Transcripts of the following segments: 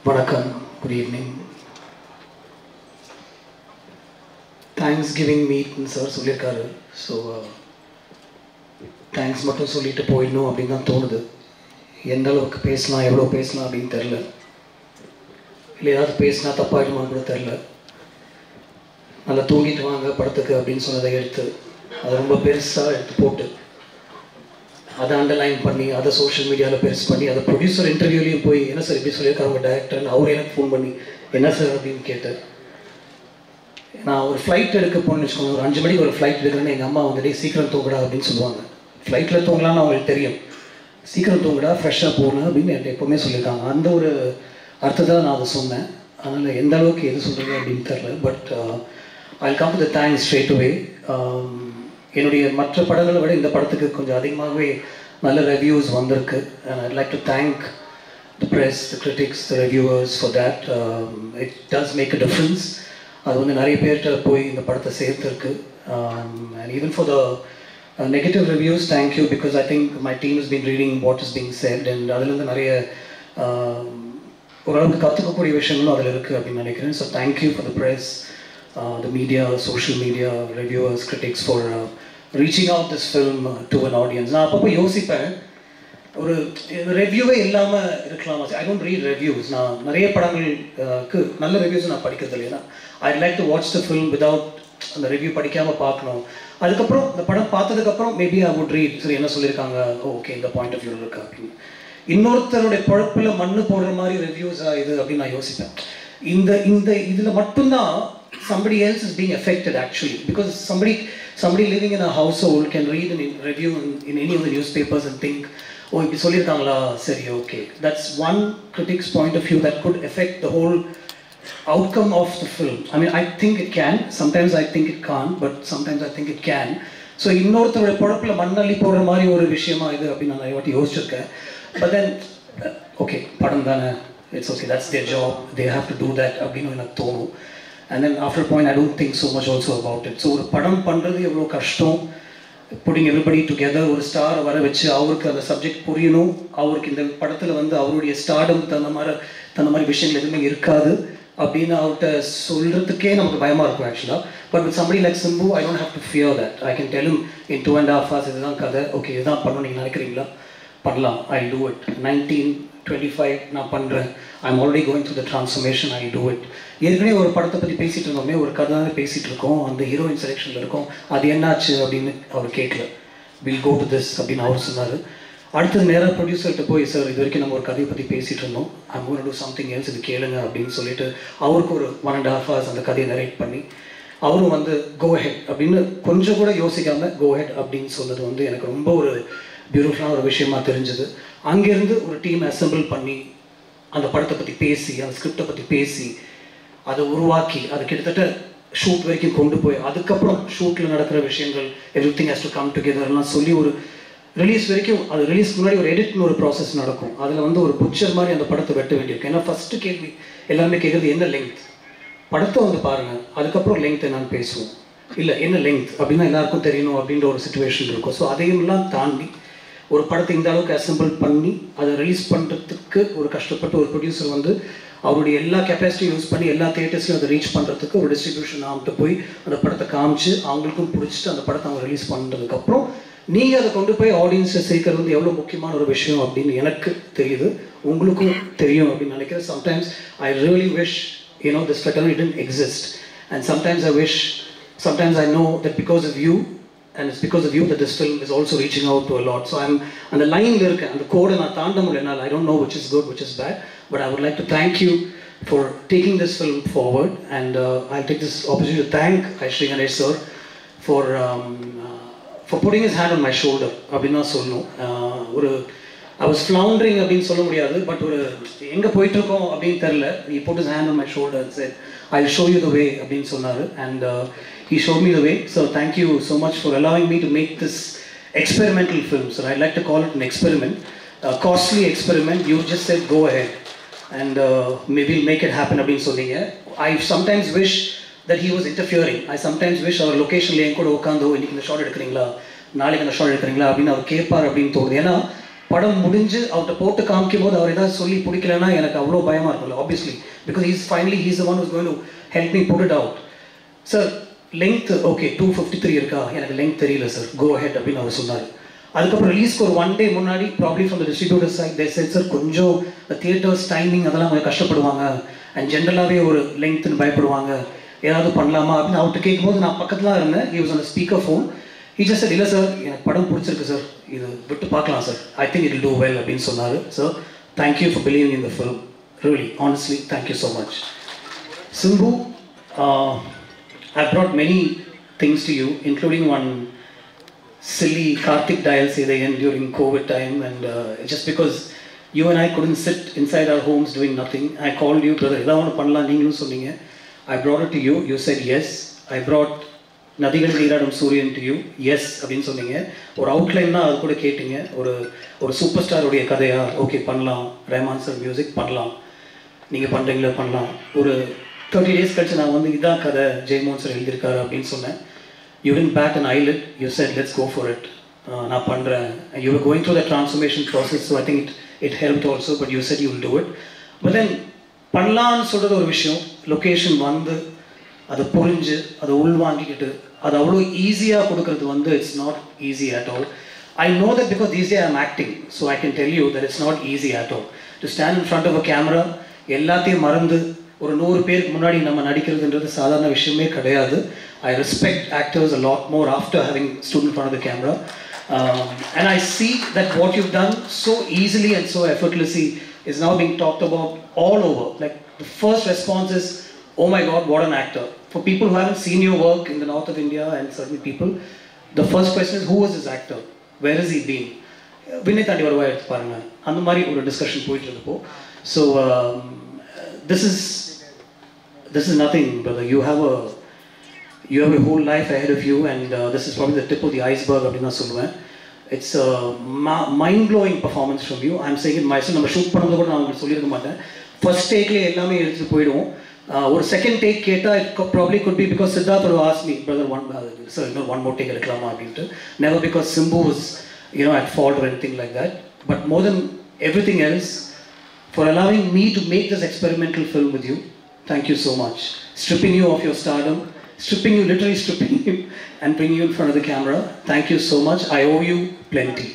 Vanakkam, good evening. Thanksgiving meet sir சொல்லிருக்காரு. So thanks மட்டும் சொல்லிட்டு போயிடணும் அப்படின்னு தான் தோணுது. எந்த அளவுக்கு பேசலாம் எவ்வளோ பேசலாம் அப்படின்னு தெரில. இல்லை ஏதாவது பேசினா தப்பாயிடுமான்னு கூட தெரில. நல்லா தூங்கிட்டு வாங்க படத்துக்கு அப்படின்னு சொன்னதை எடுத்து அதை ரொம்ப பெருசாக எடுத்து போட்டு அதை அண்டர்லைன் பண்ணி அதை சோஷியல் மீடியாவில் பெருசு பண்ணி அதை ப்ரொடியூசர் இன்டர்வியூலையும் போய் என்ன சார் இப்படி சொல்லியிருக்காங்க அவங்க டைரக்டர்னு அவர் எனக்கு ஃபோன் பண்ணி என்ன சார் அப்படின்னு கேட்டார். நான் ஒரு ஃப்ளைட் எடுக்க போகணுன்னு வச்சுக்கோங்க, ஒரு 5 மணிக்கு ஒரு ஃப்ளைட் எடுக்கிறேன்னு எங்கள் அம்மா வந்துட்டு சீக்கிரம் தூங்கடா அப்படின்னு சொல்லுவாங்க. ஃப்ளைட்டில் தூங்கலான்னு அவங்களுக்கு தெரியும். சீக்கிரம் தூங்கடா ஃப்ரெஷ்ஷாக போகணும் அப்படின்னு என்கிட்ட எப்போவுமே சொல்லியிருக்காங்க. அந்த ஒரு அர்த்தத்தை நான் அதை சொன்னேன். அதனால் எந்த அளவுக்கு எது சொல்கிறீங்க அப்படின்னு தெரில. But I'll come to the thanks straight away. என்னுடைய மற்ற படங்களை விட இந்த படத்துக்கு கொஞ்சம் அதிகமாகவே நல்ல ரிவ்யூஸ் வந்திருக்கு. And I'd like to thank the press, the critics, the reviewers for that. It does make a difference. அது வந்து நிறைய பேர்கிட்ட போய் இந்த படத்தை சேர்த்துருக்கு. And even for the negative reviews, thank you, because I think my team has been reading what is being said and அதுலேருந்து நிறைய ஓரளவுக்கு கற்றுக்கக்கூடிய விஷயங்களும் அதில் இருக்குது அப்படின்னு நினைக்கிறேன். So thank you for the press, the media, social media, reviewers, critics for reaching out this film to an audience. நான் அப்பப்போ யோசிப்பேன், ஒரு ரிவ்யூவே இல்லாமல் இருக்கலாமா? I don't read reviews. நான் நிறைய படங்களுக்கு நல்ல ரிவ்யூஸ் நான் படிக்கிறது இல்லையா. I like to watch the film without அந்த ரிவ்யூ படிக்காமல் பார்க்கணும். அதுக்கப்புறம் இந்த படம் பார்த்ததுக்கப்புறம் மேபி ஐ வுட் ரீட், சரி என்ன சொல்லியிருக்காங்க, ஓகே இந்த பாயிண்ட் ஆஃப் வியூ இருக்கா அப்படின்னு. இன்னொருத்தருடைய பொழப்பில் மண்ணு போடுற மாதிரி ரிவ்யூஸாக இது அப்படின்னு நான் யோசிப்பேன். இந்த இதில் மட்டும்தான் somebody else is being affected actually, because somebody living in a household can read a review in any of the newspapers and think, oh இப்படி சொல்லியிருக்காங்களா, சரி okay. That's one critic's point of view that could affect the whole outcome of the film. I mean, I think it can, sometimes I think it can't, but sometimes I think it can. So இன்னொருத்தருடைய பொழப்பில் மண்ணள்ளி போடுற மாதிரி ஒரு விஷயமா இது அப்படின்னு நான் நிறைய வாட்டி யோசிச்சிருக்கேன். But then okay, படம் தானே, it's okay, that's their job, they have to do that அப்படின்னு எனக்கு தோணும். And then after a point I don't think so much also about it. So ஒரு படம் பண்ணுறது எவ்வளோ கஷ்டம், putting everybody together, ஒரு ஸ்டாரை வர வச்சு அவருக்கு அந்த சப்ஜெக்ட் புரியணும், அவருக்கு இந்த படத்தில் வந்து அவருடைய ஸ்டார்டம் தந்த மாதிரி விஷயங்கள் எதுவுமே இருக்காது அப்படின்னு அவர்கிட்ட சொல்கிறதுக்கே நமக்கு பயமாக இருக்கும் ஆக்சுவலாக. But with somebody like Simbu, I don't have to fear that. I can tell him in 2.5 hours இதுதான் கதை, ஓகே இதுதான் பண்ணணும் நீங்கள் நினைக்கிறீங்களா, பண்ணலாம், I'll do it. 1925 நான் பண்ணுறேன், I'm already going through the transformation, I'll do it. ஏற்கனவே ஒரு படத்தை பற்றி பேசிகிட்டு இருந்தோமே, ஒரு கதை தான் பேசிகிட்டு இருக்கோம், அந்த ஹீரோயின் செலெக்ஷனில் இருக்கும், அது என்னாச்சு அப்படின்னு அவர் கேட்கல. வில் கோ டு திஸ் அப்படின்னு அவர் சொன்னார். அடுத்தது நேராக ப்ரொடியூசர்கிட்ட போய், சார் இது வரைக்கும் நம்ம ஒரு கதையை பற்றி பேசிகிட்டு இருந்தோம், I'm going to do something else, இது கேளுங்க அப்படின்னு சொல்லிட்டு அவருக்கு ஒரு 1.5 hours அந்த கதையை நரேட் பண்ணி அவரும் வந்து கோ ஹெட் அப்படின்னு கொஞ்சம் கூட யோசிக்காமல் கோ ஹெட் அப்படின்னு சொன்னது வந்து எனக்கு ரொம்ப ஒரு பியூட்டிஃபுல்லான ஒரு விஷயமா தெரிஞ்சுது. அங்கேருந்து ஒரு டீம் அசெம்பிள் பண்ணி அந்த படத்தை பற்றி பேசி, அந்த ஸ்கிரிப்டை பற்றி பேசி, அதை உருவாக்கி, அது கிட்டத்தட்ட ஷூட் வரைக்கும் கொண்டு போய், அதுக்கப்புறம் ஷூட்டில் நடக்கிற விஷயங்கள் எவ்ரிதிங் ஹேஸ் டு கம் டுகெதர்லாம் சொல்லி ஒரு ரிலீஸ் வரைக்கும், அது ரிலீஸ்க்கு முன்னாடி ஒரு எடிட்னு ஒரு ப்ராசஸ் நடக்கும். அதில் வந்து ஒரு புட்சர் மாதிரி அந்த படத்தை வெட்ட வேண்டியிருக்கும். ஏன்னா ஃபஸ்ட்டு கேள்வி எல்லாருமே கேட்குறது என்ன லெங்க், படத்தை வந்து பாருங்கள் அதுக்கப்புறம் லெங்க் என்னன்னு பேசுவோம், இல்லை என்ன லெங்க் அப்படின்னா எல்லாருக்கும் தெரியணும் அப்படின்ற ஒரு சுச்சுவேஷன் இருக்கும். ஸோ அதையெல்லாம் தாண்டி ஒரு படத்தை இந்த அளவுக்கு அசெம்பிள் பண்ணி அதை ரிலீஸ் பண்ணுறதுக்கு ஒரு கஷ்டப்பட்டு ஒரு ப்ரொடியூசர் வந்து அவருடைய எல்லா கெப்பாசிட்டியும் யூஸ் பண்ணி எல்லா தியேட்டர்ஸ்லையும் அதை ரீச் பண்ணுறதுக்கு ஒரு டிஸ்ட்ரிபியூஷன் ஆகிட்டு போய் அந்த படத்தை காமிச்சு அவங்களுக்கும் பிடிச்சிட்டு அந்த படத்தை அவங்க ரிலீஸ் பண்ணுறதுக்கப்புறம் நீங்கள் அதை கொண்டு போய் ஆடியன்ஸை சேர்க்கறது வந்து எவ்வளோ முக்கியமான ஒரு விஷயம் அப்படின்னு எனக்கு தெரியுது, உங்களுக்கும் தெரியும் அப்படின்னு நினைக்கிறேன். Sometimes I really wish this fraternity didn't exist, and sometimes I wish, sometimes I know that because of you, and it's because of you that this film is also reaching out to a lot. So I'm on the line there, and the code na taanda mudiyala, I don't know which is good, which is bad, but I would like to thank you for taking this film forward. And I'll take this opportunity to thank Shri Ganesh sir for putting his hand on my shoulder. Abhinna solnu oru I was floundering அப்படின்னு சொல்ல முடியாது, but ஒரு எங்கே போயிட்டுருக்கோம் அப்படின்னு தெரில. He put his hand on my shoulder and said, I'll show you the way அப்படின்னு சொன்னார். And he showed me the way. So thank you so much for allowing me to make this experimental film. So I'd like to call it an experiment, a costly experiment. You just said go ahead and maybe we'll make it happen அப்படின்னு சொன்னீங்க. I sometimes wish that he was interfering. I sometimes wish our locationல என் கூட உட்காந்து இன்னைக்கு இந்த shot எடுக்கிறீங்களா, நாளைக்கு அந்த shot எடுக்கிறீங்களா அப்படின்னு அவர் கேட்பார் அப்படின்னு தோணுது. ஏன்னா படம் முடிஞ்சு அவர்கிட்ட போட்டு காமிக்கும் போது அவர் ஏதாவது சொல்லி பிடிக்கலன்னா எனக்கு அவ்வளோ பயமாக இருக்கும்ல obviously because he's the one who's going to help me put it out. Sir length okay 253 இருக்கா, எனக்கு லெங்க் தெரியல சார், கோ ஹெட் அப்படின்னு அவர் சொன்னார். அதுக்கப்புறம் ரிலீஸ்க்கு ஒரு 1 day முன்னாடி probably from the distributor side they said sir கொஞ்சம் தியேட்டர்ஸ் டைமிங் அதெல்லாம் கொஞ்சம் கஷ்டப்படுவாங்க அண்ட் ஜென்ரலாகவே ஒரு லெங்க்த்துன்னு பயப்படுவாங்க, ஏதாவது பண்ணலாமா அப்படின்னு அவர்கிட்ட கேட்கும்போது நான் பக்கத்தில் இருந்தேன். he was on a speaker phone. he just said இல்லை சார் எனக்கு படம் பிடிச்சிருக்கு சார், இது விட்டு பார்க்கலாம் sir, I think it will do well அப்படின்னு சொன்னார். Sir thank you for believing in the film, really honestly thank you so much. Simbu, I brought many things to you including one silly Karthik dial Sedayan during COVID time and just because you and I couldn't sit inside our homes doing nothing, I called you, brother idha one pannalam neengalum sonninga, I brought it to you, you said yes. I brought Nadigal Neeradum Suryan to you, yes அப்படினு சொன்னீங்க. ஒரு outline தான் அது கூட கேட்டீங்க, ஒரு super star உடைய கதையா, ஓகே பண்ணலாம், ரஹ்மான் சார் மியூசிக் பண்ணலாம், நீங்கள் பண்ணுறீங்களா பண்ணலாம். ஒரு 30 days கழிச்சு நான் வந்து இதான் கதை ஜெயமோகன் சார் எழுதியிருக்காரு அப்படின்னு சொன்னேன். You didn't bat an eyelid, you said let's go for it, நான் பண்ணுறேன். You were going through the transformation process, so I think it helped also, but you said you will do it. But then பண்ணலான்னு சொல்கிறது ஒரு விஷயம், location வந்து அதை புரிஞ்சு அதை உள்வாங்கிக்கிட்டு அது அவ்வளோ ஈஸியாக கொடுக்குறது வந்து it's not easy at all. I know that because these days I'm acting, so I can tell you that it's not easy at all. To stand in front of a camera, எல்லாத்தையும் மறந்து ஒரு 100 பேருக்கு முன்னாடி நம்ம நடிக்கிறதுன்றது சாதாரண விஷயமே கிடையாது. I respect actors a lot more after having stood in front of the camera. And I see that what you've done so easily and so effortlessly is now being talked about all over. Like the first response is, oh my God, what an actor. For people who haven't seen your work in the north of India and certain people, the first question is, who was this actor? Where has he been? Vinay Thandi varuva eduthu parunga. And mari oru discussion poitu irukku. So this is nothing, brother. You have a whole life ahead of you, and this is probably the tip of the iceberg அப்படினா சொல்லுவேன். It's a mind-blowing performance from you. I'm saying it myself. நம்ம shoot பண்ணும்போது கூட நான் உங்களுக்கு சொல்லியிருக்க மாட்டேன். First டேக்லேயே எல்லாமே எடுத்துட்டு போயிடுவோம். ஒரு செகண்ட் டேக் கேட்டால் it probably could be because Siddharth would ask me, brother, one more take எடுக்கலாமா அப்படின்ட்டு. Never because Simbu was at fault or anything like that. But more than everything else, for allowing me to make this experimental film with you, thank you so much. Stripping you of your stardom, literally stripping you and bringing you in front of the camera. Thank you so much. I owe you plenty.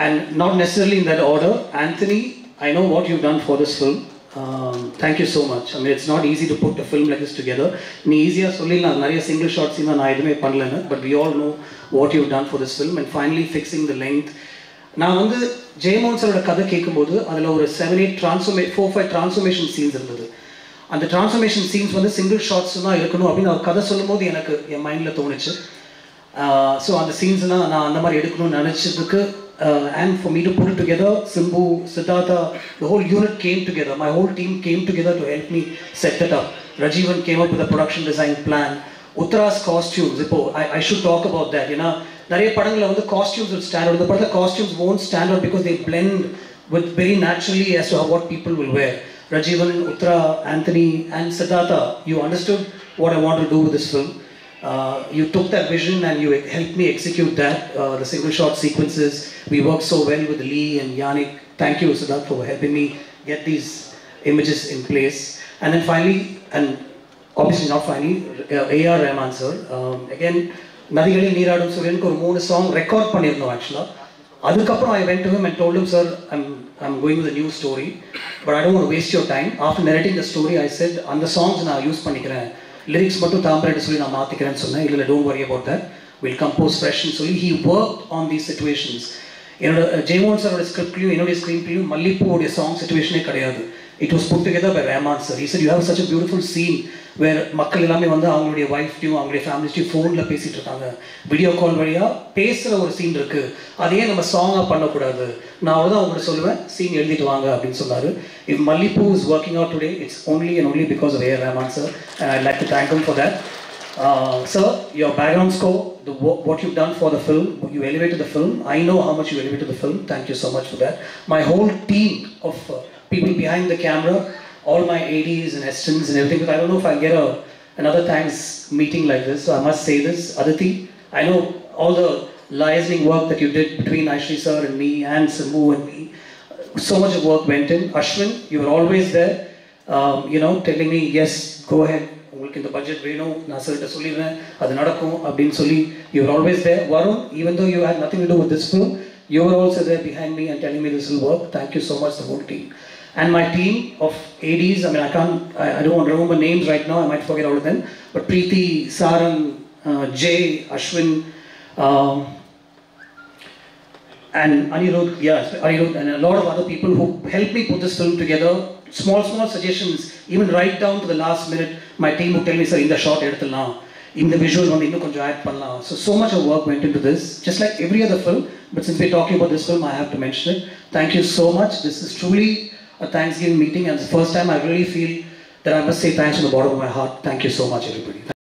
And not necessarily in that order. Anthony, I know what you've done for this film. Thank you so much. I mean, it's not easy to put a film like this together. நீ ஈஸியாக சொல்லிடலாம், நிறைய single shorts தான் நான் எதுவுமே பண்ணலன்னு. But we all know what you've done for this film and finally fixing the length. நான் வந்து ஜெயமோகன் சாரோட கதை கேட்கும்போது அதில் ஒரு 4-5 டிரான்ஸ்ஃபர்மேஷன் சீன்ஸ் இருந்தது. அந்த டிரான்ஸ்ஃபர்மேஷன் சீன்ஸ் வந்து சிங்கிள் ஷார்ட்ஸ் தான் இருக்கணும் அப்படின்னு அவர் கதை சொல்லும்போது எனக்கு என் மைண்டில் தோணுச்சு. ஸோ அந்த சீன்ஸ்லாம் நான் அந்த மாதிரி எடுக்கணும்னு நினச்சதுக்கு and for me to put it together, Simbu, Siddhartha, the whole unit came together. My whole team came together to help me set that up. Rajivan came up with a production design plan. Uttara's costumes, I should talk about that. நிறைய படங்களில் வந்து costumes will stand out. இந்த படத்தில் costumes won't stand out because they blend with very naturally as to what people will wear. Rajivan, Uttara, Anthony and Siddhartha, you understood what I want to do with this film. You took that vision and you helped me execute that. The single shot sequences, we worked so well with Lee and Yannick. Thank you, Siddharth, for helping me get these images in place. And then finally, and obviously not finally, A.R. Rahman sir. Again, Nadigal Neeradum Suryan ஒரு 3 song record பண்ணிருந்தோம் actually. அதுக்கப்புறம் I went to him and told him, sir, I'm going with a new story, but I don't want to waste your time. After narrating the story, I said, அந்த songs நான் use பண்ணிக்கிறேன், lyrics மட்டும் தாம்பரேட்டு சொல்லி நான் மாற்றிக்கிறேன்னு சொன்னேன். இல்லை don't worry about that, will compose ஃப்ரெஷ்னு சொல்லி he work on these situations. என்னோட ஜெயமோகன் சாரோட ஸ்கிரிப்ட்லையும் என்னுடைய ஸ்க்ரீன்லையும் மல்லிப்பூவோடைய சாங் சிச்சுவேஷனே கிடையாது. It was put together by Rahman sir. He said, you have such a beautiful scene where மக்கள் எல்லாமே வந்து அவங்களுடைய ஒய்ஃப்டையும் அவங்களுடைய ஃபேமிலிஸ்டையும் ஃபோனில் பேசிகிட்டு இருக்காங்க, வீடியோ கால் வழியாக பேசுகிற ஒரு சீன் இருக்குது, அதையே நம்ம சாங்காக பண்ணக்கூடாது, நான் அவ்வளோதான் அவங்கள்ட்ட சொல்லுவேன், சீன் எழுதிட்டு வாங்க அப்படின்னு சொன்னார். If Mallipu is working out today, it's only and only because of A.R. Rahman sir, and I'd like to thank him for that. Sir, your background score, what you've done for the film, you elevated the film. I know how much you elevated the film. Thank you so much for that. My whole team of people behind the camera, all my ADs and assistants and everything, but I don't know if I'll get another thanks meeting like this, so I must say this. Aditi, I know all the liaising work that you did between Aishri sir and me and Simbu and me. So much of work went in. Ashwin, you were always there, telling me, yes, go ahead. உங்களுக்கு இந்த budget வேணும் நான் சொல்லிட்டு சொல்லிடுறேன் அது நடக்கும் அப்படின்னு சொல்லி you were always there. Varun, even though you had nothing to do with this film, you were also there behind me and telling me this will work. Thank you so much, the whole team. And my team of ADs, I mean, I don't want to remember names right now, I might forget all of them, but Preeti, Sarang, Jay, Ashwin, and Anirudh, and a lot of other people who helped me put this film together. Small suggestions, even right down to the last minute, my team would tell me, sir, in the shot eduthalam, in the visual one, innum konjam add pannalam. So much of work went into this, just like every other film, but since we're talking about this film, I have to mention it. Thank you so much. This is truly a Thanksgiving meeting, and it's the first time I really feel that I must say thanks from the bottom of my heart. Thank you so much, everybody.